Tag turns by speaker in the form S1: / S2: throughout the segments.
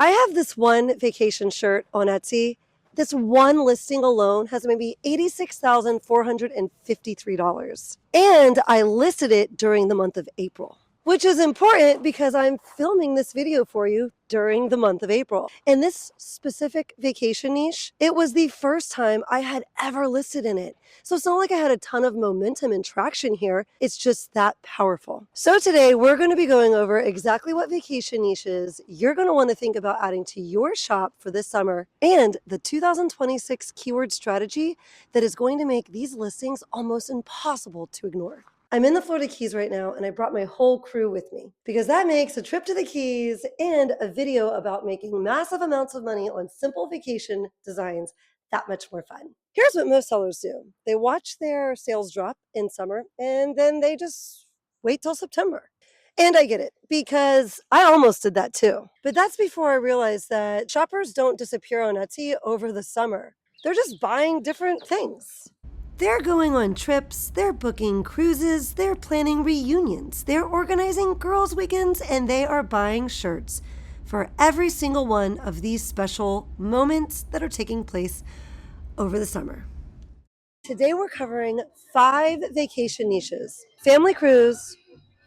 S1: I have this one vacation shirt on Etsy. This one listing alone has maybe $86,453. And I listed it during the month of April, which is important because I'm filming this video for you during the month of April. And this specific vacation niche, it was the first time I had ever listed in it. So it's not like I had a ton of momentum and traction here. It's just that powerful. So today we're going to be going over exactly what vacation niches you're going to want to think about adding to your shop for this summer and the 2026 keyword strategy that is going to make these listings almost impossible to ignore. I'm in the Florida Keys right now, and I brought my whole crew with me because that makes a trip to the Keys and a video about making massive amounts of money on simple vacation designs that much more fun. Here's what most sellers do. They watch their sales drop in summer, and then they just wait till September. And I get it, because I almost did that too. But that's before I realized that shoppers don't disappear on Etsy over the summer. They're just buying different things. They're going on trips, they're booking cruises, they're planning reunions, they're organizing girls' weekends, and they are buying shirts for every single one of these special moments that are taking place over the summer. Today we're covering 5 vacation niches: family cruise,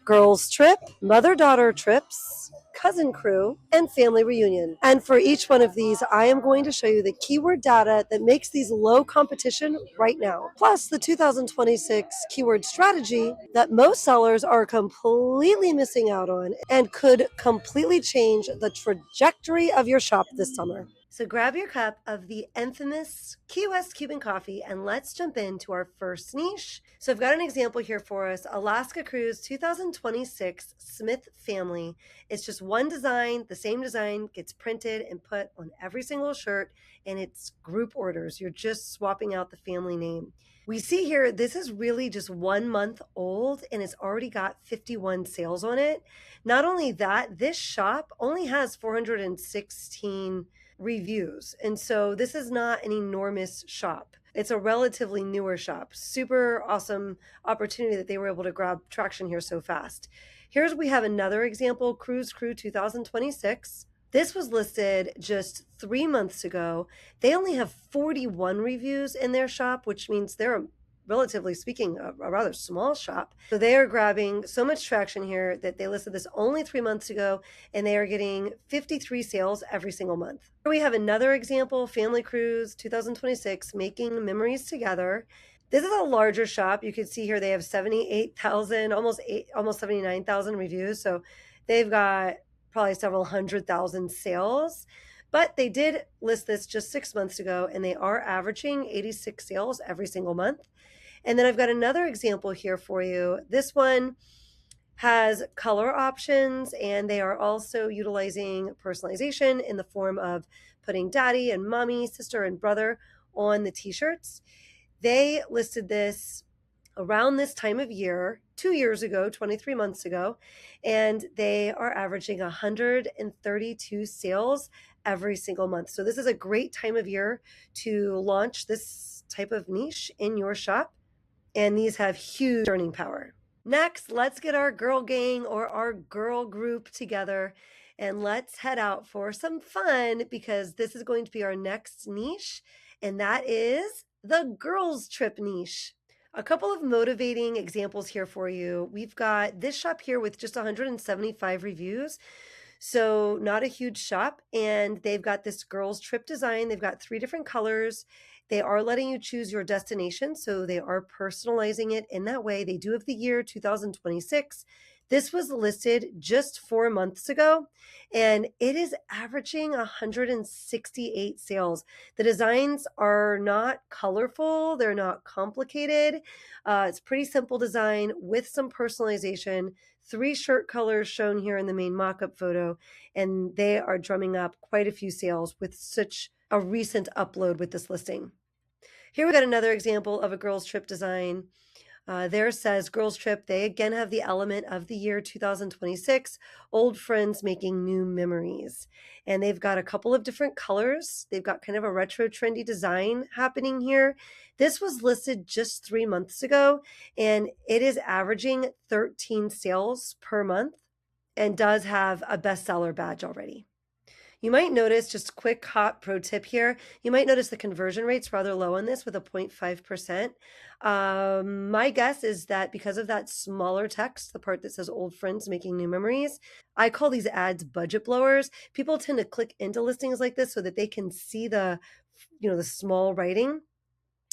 S1: girls trip, mother-daughter trips, cousin crew, and family reunion. And for each one of these, I am going to show you the keyword data that makes these low competition right now, plus the 2026 keyword strategy that most sellers are completely missing out on and could completely change the trajectory of your shop this summer. So grab your cup of the infamous Key West Cuban coffee and let's jump into our first niche. So I've got an example here for us. Alaska Cruise 2026 Smith Family. It's just one design. The same design gets printed and put on every single shirt, and it's group orders. You're just swapping out the family name. We see here, this is really just 1 month old and it's already got 51 sales on it. Not only that, this shop only has 416 reviews. And so this is not an enormous shop. It's a relatively newer shop. Super awesome opportunity that they were able to grab traction here so fast. We have another example, Cruise Crew 2026. This was listed just 3 months ago. They only have 41 reviews in their shop, which means they're relatively speaking, a rather small shop. So they are grabbing so much traction here that they listed this only 3 months ago, and they are getting 53 sales every single month. Here we have another example, Family Cruise 2026, Making Memories Together. This is a larger shop. You can see here they have 78,000, almost 79,000 reviews. So they've got probably several 100,000 sales. But they did list this just 6 months ago, and they are averaging 86 sales every single month. And then I've got another example here for you. This one has color options, and they are also utilizing personalization in the form of putting daddy and mommy, sister and brother on the t-shirts. They listed this around this time of year, 2 years ago, 23 months ago, and they are averaging 132 sales every single month. So this is a great time of year to launch this type of niche in your shop, and these have huge earning power. Next, let's get our girl gang or our girl group together and let's head out for some fun, because this is going to be our next niche, and that is the girls trip niche. A couple of motivating examples here for you. We've got this shop here with just 175 reviews. So not a huge shop, and they've got this girls trip design. They've got 3 different colors. They are letting you choose your destination, so they are personalizing it in that way. They do have the year 2026. This was listed just 4 months ago, and it is averaging 168 sales. The designs are not colorful. They're not complicated. It's pretty simple design with some personalization. 3 shirt colors shown here in the main mock-up photo, and they are drumming up quite a few sales with such a recent upload with this listing. Here we got another example of a girls trip design. There says girls trip. They again have the element of the year 2026, old friends making new memories. And they've got a couple of different colors. They've got kind of a retro trendy design happening here. This was listed just 3 months ago, and it is averaging 13 sales per month and does have a bestseller badge already. You might notice, just quick hot pro tip here, you might notice the conversion rate's rather low on this with a 0.5%. My guess is that because of that smaller text, the part that says old friends making new memories, I call these ads budget blowers. People tend to click into listings like this so that they can see the, the small writing.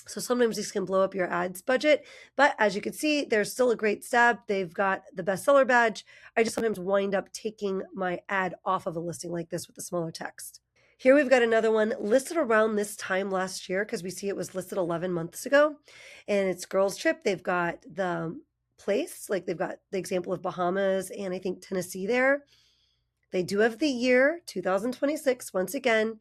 S1: So sometimes these can blow up your ads budget, but as you can see, there's still a great stab. They've got the bestseller badge. I just sometimes wind up taking my ad off of a listing like this with the smaller text. Here we've got another one listed around this time last year because we see it was listed 11 months ago, and it's girls trip. They've got the place, like they've got the example of Bahamas and I think Tennessee there. They do have the year 2026 once again.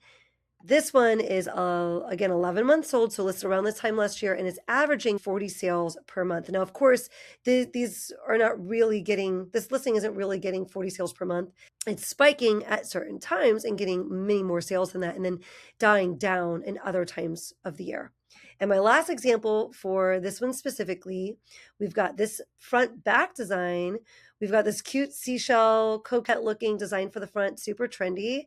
S1: This one is, again, 11 months old, so listed around this time last year, and it's averaging 40 sales per month. Now, of course, these are not really getting, this listing isn't really getting 40 sales per month. It's spiking at certain times and getting many more sales than that, and then dying down in other times of the year. And my last example for this one specifically, we've got this front back design. We've got this cute seashell, coquette looking design for the front, super trendy.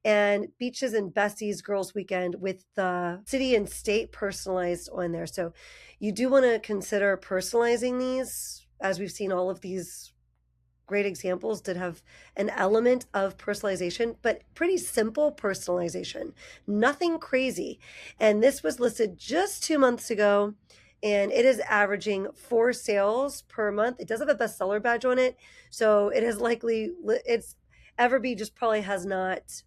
S1: And Beaches and Besties Girls Weekend with the city and state personalized on there. So you do want to consider personalizing these, as we've seen all of these great examples did have an element of personalization, but pretty simple personalization, nothing crazy. And this was listed just 2 months ago, and it is averaging 4 sales per month. It does have a bestseller badge on it, so it is likely, it's Everbee just probably has not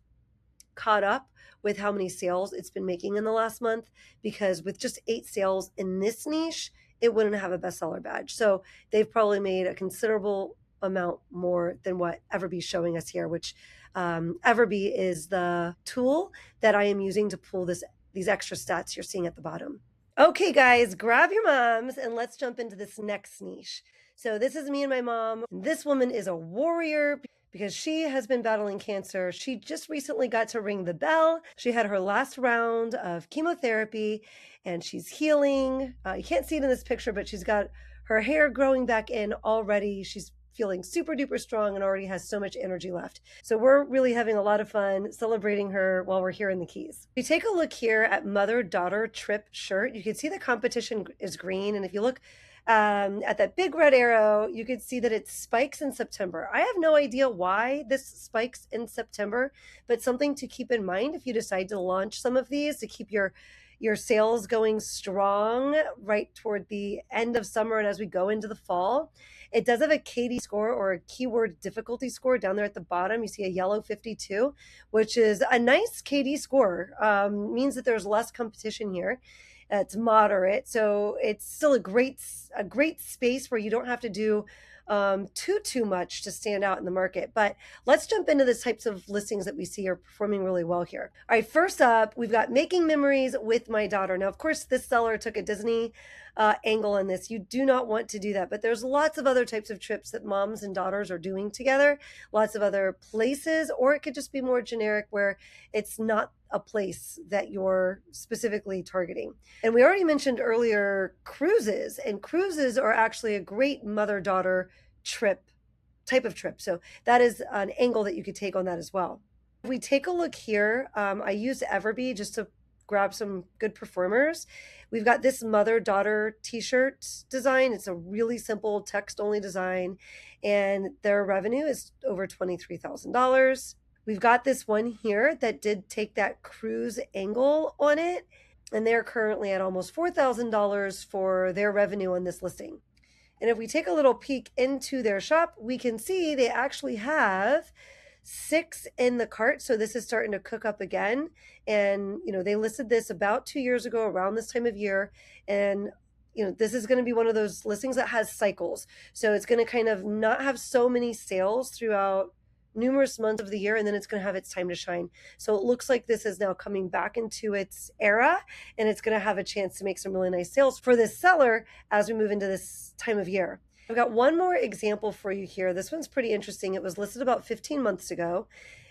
S1: caught up with how many sales it's been making in the last month, because with just 8 sales in this niche, it wouldn't have a bestseller badge. So they've probably made a considerable amount more than what Everbee's showing us here, which Everbee is the tool that I am using to pull these extra stats you're seeing at the bottom. Okay, guys, grab your moms and let's jump into this next niche. So this is me and my mom. This woman is a warrior because she has been battling cancer. She just recently got to ring the bell. She had her last round of chemotherapy and she's healing. You can't see it in this picture, but she's got her hair growing back in already. She's feeling super duper strong and already has so much energy left. So we're really having a lot of fun celebrating her while we're here in the Keys. If you take a look here at mother-daughter trip shirt, you can see the competition is green. And if you look at that big red arrow, you can see that it spikes in September. I have no idea why this spikes in September, but something to keep in mind if you decide to launch some of these to keep your sales going strong right toward the end of summer and as we go into the fall. It does have a KD score, or a keyword difficulty score, down there at the bottom. You see a yellow 52, which is a nice KD score. Means that there's less competition here. It's moderate, so it's still a great space where you don't have to do too much to stand out in the market. But let's jump into the types of listings that we see are performing really well here. All right, first up, we've got Making Memories with My Daughter. Now, of course, this seller took a Disney angle on this. You do not want to do that, but there's lots of other types of trips that moms and daughters are doing together, lots of other places, or it could just be more generic where it's not a place that you're specifically targeting. And we already mentioned earlier cruises, and cruises are actually a great mother-daughter type of trip. So that is an angle that you could take on that as well. If we take a look here, I used Everbee just to grab some good performers. We've got this mother-daughter t-shirt design. It's a really simple text-only design, and their revenue is over $23,000. We've got this one here that did take that cruise angle on it, and they're currently at almost $4,000 for their revenue on this listing. And if we take a little peek into their shop, we can see they actually have 6 in the cart. So this is starting to cook up again. And, they listed this about 2 years ago around this time of year. And, this is going to be one of those listings that has cycles. So it's going to kind of not have so many sales throughout numerous months of the year, and then it's going to have its time to shine. So it looks like this is now coming back into its era, and it's going to have a chance to make some really nice sales for this seller as we move into this time of year. I've got one more example for you here. This one's pretty interesting. It was listed about 15 months ago.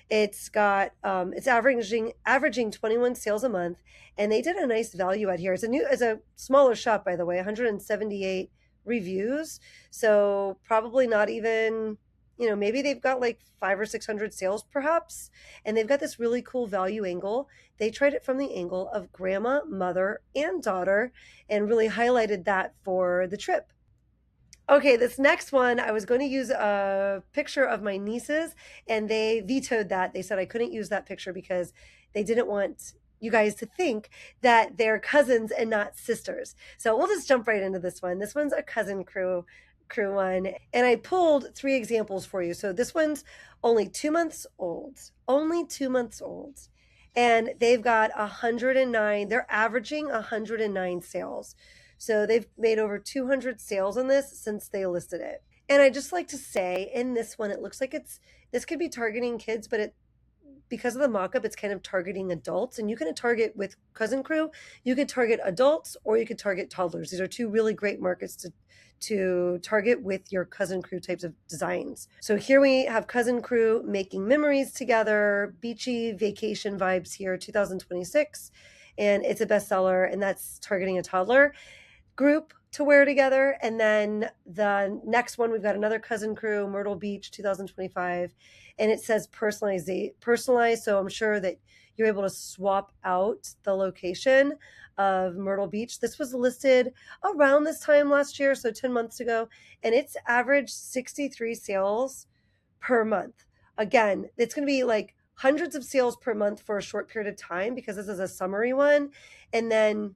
S1: It's got it's averaging 21 sales a month, and they did a nice value add here. It's a smaller shop, by the way, 178 reviews. So probably not even maybe they've got like 500 or 600 sales perhaps, and they've got this really cool value angle. They tried it from the angle of grandma, mother, and daughter, and really highlighted that for the trip. Okay, this next one, I was going to use a picture of my nieces, and they vetoed that. They said I couldn't use that picture because they didn't want you guys to think that they're cousins and not sisters. So we'll just jump right into this one. This one's a cousin crew one, and I pulled 3 examples for you. So this one's only 2 months old, only 2 months old, and they've got 109. They're averaging 109 sales. So they've made over 200 sales on this since they listed it. And I just like to say in this one, it looks like this could be targeting kids, but because of the mock-up, it's kind of targeting adults. And you can target with Cousin Crew, you could target adults or you could target toddlers. These are 2 really great markets to target with your Cousin Crew types of designs. So here we have Cousin Crew making memories together, beachy vacation vibes here, 2026. And it's a bestseller, and that's targeting a toddler group to wear together. And then the next one, we've got another Cousin Crew, Myrtle Beach 2025, and it says personalized. So I'm sure that you're able to swap out the location of Myrtle Beach. This was listed around this time last year, so 10 months ago, and it's averaged 63 sales per month. Again, it's going to be like hundreds of sales per month for a short period of time because this is a summary one, and then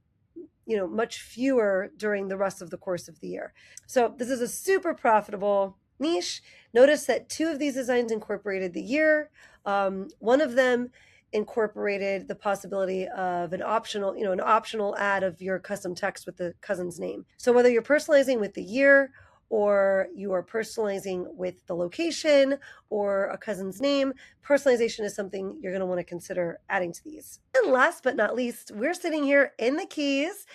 S1: much fewer during the rest of the course of the year. So this is a super profitable niche. Notice that 2 of these designs incorporated the year. One of them incorporated the possibility of an optional ad of your custom text with the cousin's name. So whether you're personalizing with the year or you are personalizing with the location or a cousin's name, personalization is something you're going to want to consider adding to these. And last but not least, we're sitting here in the Keys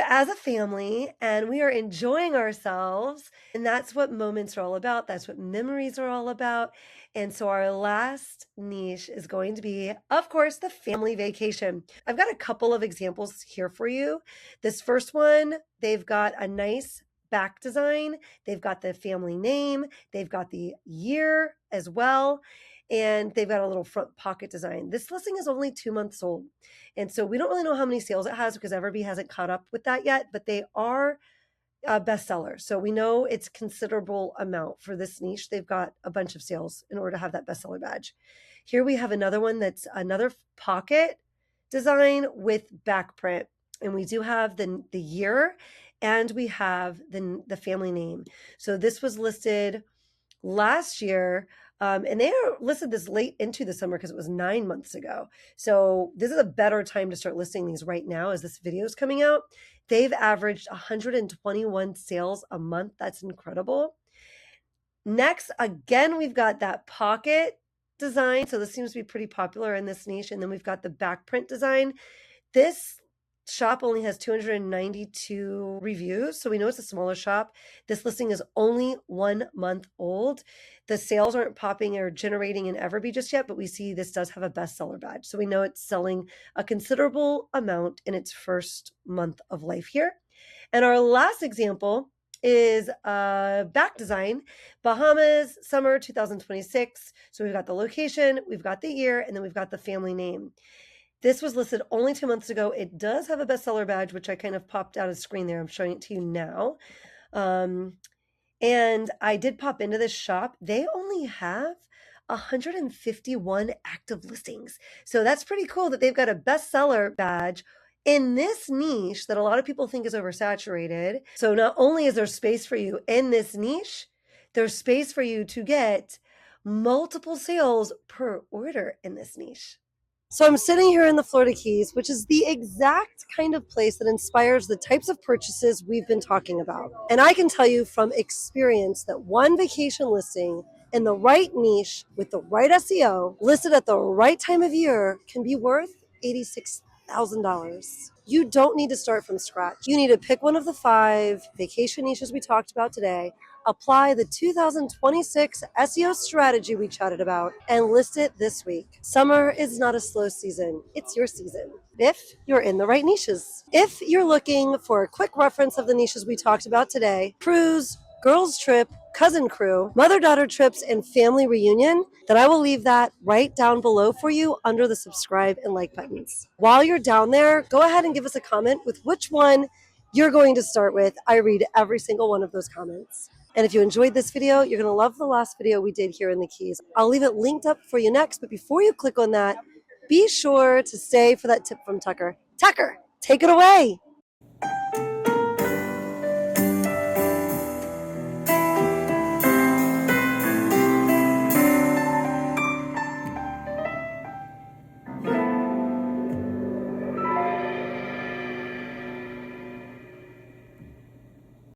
S1: as a family, and we are enjoying ourselves. And that's what moments are all about. That's what memories are all about. And so our last niche is going to be, of course, the family vacation. I've got a couple of examples here for you. This first one, they've got a nice back design. They've got the family name. They've got the year as well. And they've got a little front pocket design. This listing is only 2 months old. And so we don't really know how many sales it has because Everbee hasn't caught up with that yet, but they are a bestseller. So we know it's considerable amount for this niche. They've got a bunch of sales in order to have that bestseller badge. Here we have another one that's another pocket design with back print. And we do have the year, and we have the family name. So this was listed last year, and they are listed this late into the summer because it was 9 months ago. So this is a better time to start listing these right now as this video is coming out. They've averaged 121 sales a month. That's incredible. Next, again, we've got that pocket design. So this seems to be pretty popular in this niche. And then we've got the back print design. This shop only has 292 reviews, so we know it's a smaller shop. This listing is only 1 month old. The sales aren't popping or generating in Everbee just yet, but we see this does have a bestseller badge. So we know it's selling a considerable amount in its first month of life here. And our last example is a back design, Bahamas, summer 2026. So we've got the location, we've got the year, and then we've got the family name. This was listed only 2 months ago. It does have a bestseller badge, which I kind of popped out of the screen there. I'm showing it to you now. And I did pop into this shop. They only have 151 active listings. So that's pretty cool that they've got a bestseller badge in this niche that a lot of people think is oversaturated. So not only is there space for you in this niche, there's space for you to get multiple sales per order in this niche. So I'm sitting here in the Florida Keys, which is the exact kind of place that inspires the types of purchases we've been talking about. And I can tell you from experience that one vacation listing in the right niche with the right SEO listed at the right time of year can be worth $86,000. You don't need to start from scratch. You need to pick one of the 5 vacation niches we talked about today, apply the 2026 SEO strategy we chatted about, and list it this week. Summer is not a slow season. It's your season, if you're in the right niches. If you're looking for a quick reference of the niches we talked about today, cruise, girls trip, cousin crew, mother-daughter trips, and family reunion, then I will leave that right down below for you under the subscribe and like buttons. While you're down there, go ahead and give us a comment with which one you're going to start with. I read every single one of those comments. And if you enjoyed this video, you're going to love the last video we did here in the Keys. I'll leave it linked up for you next, but before you click on that, be sure to stay for that tip from Tucker. Tucker, take it away.